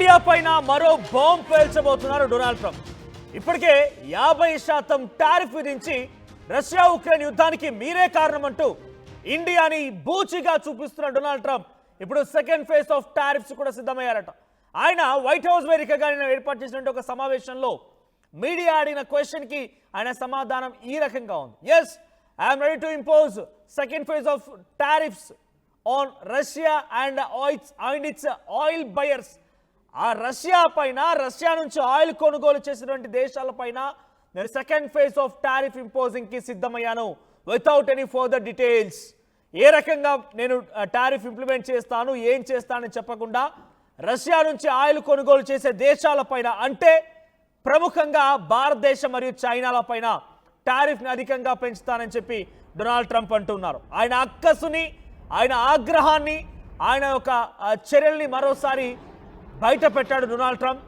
India పైన మరో bomb పేల్చబోతున్నారు Donald Trump. ఇప్పటికే 50% టారిఫ్ విధించి రష్యా ఉక్రెయిన్ యుద్ధానికి మీరే కారణమంటూ ఇండియాని బూచిగా చూపిస్తున్న డొనాల్డ్ ట్రంప్ ఇప్పుడు సెకండ్ ఫేజ్ ఆఫ్ టారిఫ్స్ కూడా సిద్ధమయ్యారట. ఆయన వైట్ హౌస్ వేదికగా నేను ఏర్పాటు చేసినటువంటి ఒక సమావేశంలో మీడియా అడిగిన క్వశ్చన్ కి ఆయన సమాధానం ఈ రకంగా ఉంది. Yes, I'm ready to impose second phase of tariffs on Russia and its oil buyers. ఆ రష్యా పైన, రష్యా నుంచి ఆయిల్ కొనుగోలు చేసినటువంటి దేశాలపైన నేను second phase of tariff imposing కి సిద్ధమయ్యాను వితౌట్ ఎనీ ఫర్దర్ డీటెయిల్స్. ఏ రకంగా నేను టారిఫ్ ఇంప్లిమెంట్ చేస్తాను, ఏం చేస్తానని చెప్పకుండా రష్యా నుంచి ఆయిల్ కొనుగోలు చేసే దేశాలపైన, అంటే ప్రముఖంగా భారతదేశం మరియు చైనాల పైన టారిఫ్ని అధికంగా పెంచుతానని చెప్పి డొనాల్డ్ ట్రంప్ అంటున్నారు. ఆయన అక్కసుని, ఆయన ఆగ్రహాన్ని, ఆయన యొక్క చర్యల్ని మరోసారి బయట పెట్టాడు డొనాల్డ్ ట్రంప్.